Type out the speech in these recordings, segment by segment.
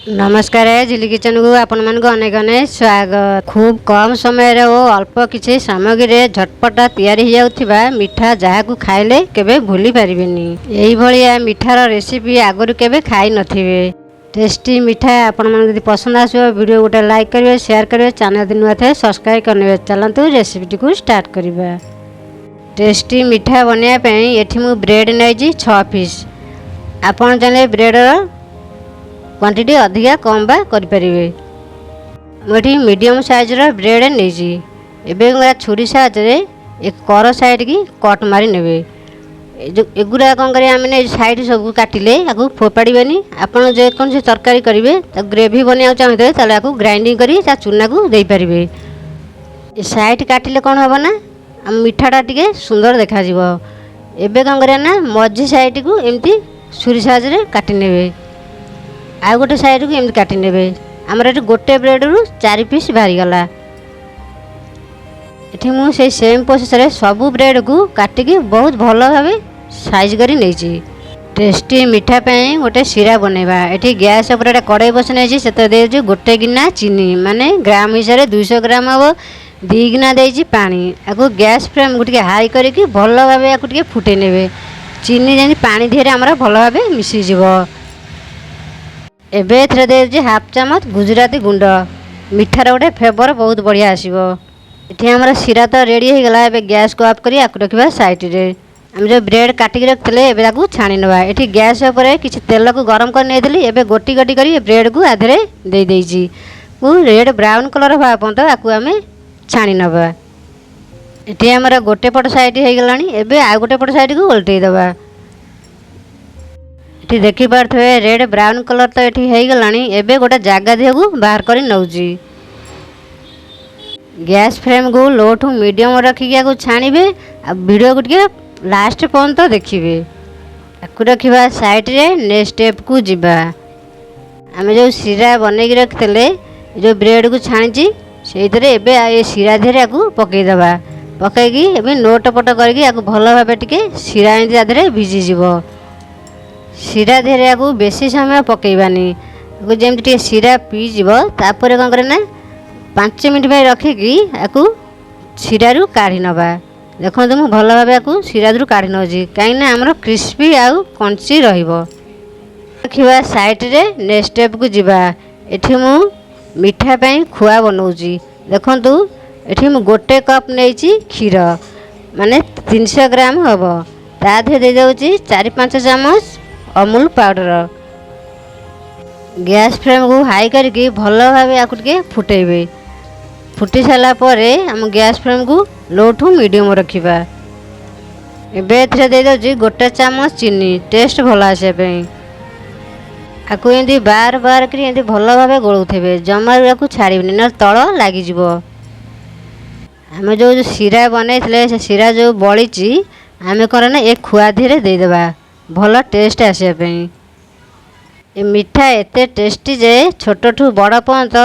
नमस्कार झिली किचन को आपण मानक अनेक अनेक स्वागत। खूब कम समय और अल्प किसी सामग्री झटपट तैयारी हो जाउथिबा मिठा जहाँ को खाइले केबे भूली पारिबेनी। एही भलिया मिठार रेसिपी आगुरी केबे खाई नथिबे। टेस्टी मिठा आपण मन यदि पसंद आसो वीडियो गोटे लाइक करिवे, शेयर करिवे, चैनल यदि नुआ थे सब्सक्राइब करने। चलतु रेसिपी को स्टार्ट करिबा। टेस्टी मिठा बनया पई एठी मु ब्रेड नैजी 6 पीस। आपण जाने ब्रेडर क्वांटिटी अधिका कम बा करें। मुझे मीडियम साइज ब्रेड नहीं एवं छुरी साहाଯ୍ୟରେ एक कर साइड की कट मारी ने एगुरा कौन करें साइड सब काटिले आपको फोपाड़े। आपड़ जेको तरकारी करेंगे ग्रेवी बनवा चाहते हैं ग्राइंडिंग कर चूना को दे पारे। साइड काटिले कौन हम ना मिठाटा टे सुंदर देखा। एवं कौन करें मझी साइड को एमती छुरी साहाଯ୍ୟରେ काटि ने आ गोटे साइड को एमती काटि ने। आमर ये गोटे ब्रेड रु 4 पीस बाहरी गला। ये मुझे सेम प्रोसेस सबू ब्रेड को काटिकी बहुत भल भाव साइज कर नहीं। टेस्टी मिठा पाई गोटे सीरा बनवा। ये गैस उपर कड़ाई बस नहीं से गोटे गिना चीनी माने ग्राम हिसाब से 200 ग्राम हम 2 गिना देती पानी। आपको गैस फ्लेम को हाई करके भल भाव या फुटे ने। चीनी जमी पानी दिहरे आमर भल भाव मिसीज। एबे एथरे दे हाफ चामच गुजराती गुंड मिठार गोटे फ्लेवर बहुत बढ़िया आसो। ये आमर सीरा तो रेडी हो गला। एबे गैस को ऑफ करी आकु रखिबा साइड रे। हम जो ब्रेड काटिक रखते एबे ताकू छाणी नवा। ये गैस उपर किसी तेल को गरम कर नहीं एबे गोटी गोटी करी ब्रेड को आधे दे देइछि। वो रेड ब्राउन कलर हवा पर्यंत आकु आमे छाणी नवा। ये आमर गोटे पट साइड हो गलानी। एबे आ गोटे पट साइड को उल्टै दबा। ये देखी पारे रेड ब्राउन कलर तो ये हो गलानी। एबे गोटे जगह दिह को बाहर कर नौजी। गैस फ्लेम को लो टू मीडियम रखिक छाणीबे। आ वीडियो को टे लास्ट पर्यंत देखिए। आपको रखा साइड रे। नेक्स्ट स्टेप को जीवा। आम जो सीरा बनई रखते जो ब्रेड को छाणी से ये सीरा धीरे आपको पकईदबा। पकईकी नोटपट करके भल भाव टे सीरा एमती भिजिज। सीरा धीरे आपको बेसी समय पकईबानी। जमी सीरा पीज तापर कौन करे 5 मिनट में रखिकी आपको सीरा रू काढ़ी नवा। देखो मुझे भल भाव आपको सीरा रू काढ़ी नौजी कहीं आमर क्रिस्पी आउ कंची रखा। साइड रे नेक्स्ट स्टेप को जीवा। एठी मु मिठा पाई खुआ बनाऊँगी। देखु ये गोटे कप नहीं क्षीर माने 300 ग्राम हम ताधे दे दे 4-5 चामच अमूल पाउडर। गैस फ्लेम को हाई करके भल भाव आपको टे फुटेबे। फुटी सारा आम गैस फ्लेम को लो टू मीडियम रखा। एबे दे दे गोटे चामच चीनी टेस्ट भल आसापी। आपको एमती बार बार कर भल भाव गोलुथे जमार आपको छाड़बनी ना तल लगिज। आम जो सीरा बनई से सीरा जो बड़ी आम कौन ए खुआ धीरे देदेबा भल टेस्ट आसापी। ये मिठा एते टेस्टी जे छोट ठू बड़ पर्यंत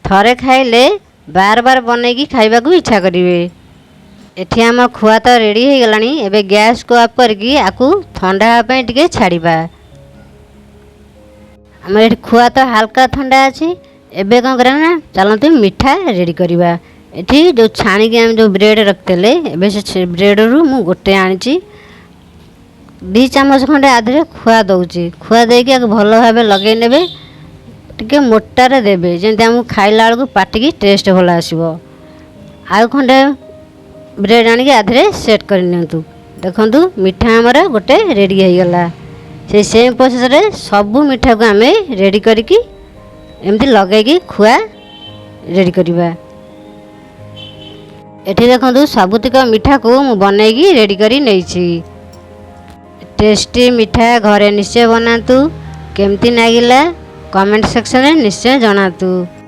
थरे खाइले बार बार बनईकी खाइबा को इच्छा करेंगे। एठी आम खुआ तो रेडी हो गलानी। एबे गैस को ऑफ करके आपको ठंडा हाँपाई टे छाड़बा। आम ये खुआ तो हल्का ठंडा अच्छी। एबे कौन करें चलते मिठा रेडी करवा। ये जो छाणिकी आम जो ब्रेड रखते एबे से ब्रेड रू मु गोटे आनी 2 चामच खंडे आधे खुआ दौची। खुआ देकी भल भाव लगे ने टे मोटार देवे जमी आम खाइला बेलू पाटिकी टेस्ट भल आसो। आउ खंडे ब्रेड आनिक आधे सेट कर नियंतु। देखंतु मिठा आमर गोटे रेडी हो गला। से सेम प्रोसेस सबू मिठा को आम रेडी करके एमती लगेगी खुआ रेडी करवा। एठी देखंतु सबुतिक मिठा को मु बनईकी रेडी करी नैछि। टेस्टी मिठा घरे निश्चय बनातु। केमती नागिला कमेंट सेक्शन में निश्चय जनातु।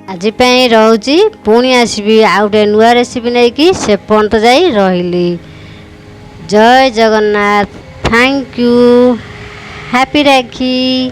आज रोची पुणी आसबि आउ गोटे नुआ रेसिपी नहीं कि से पर्यंत जाई रहिली। जय Jagannath. Thank you. Happy rakhi.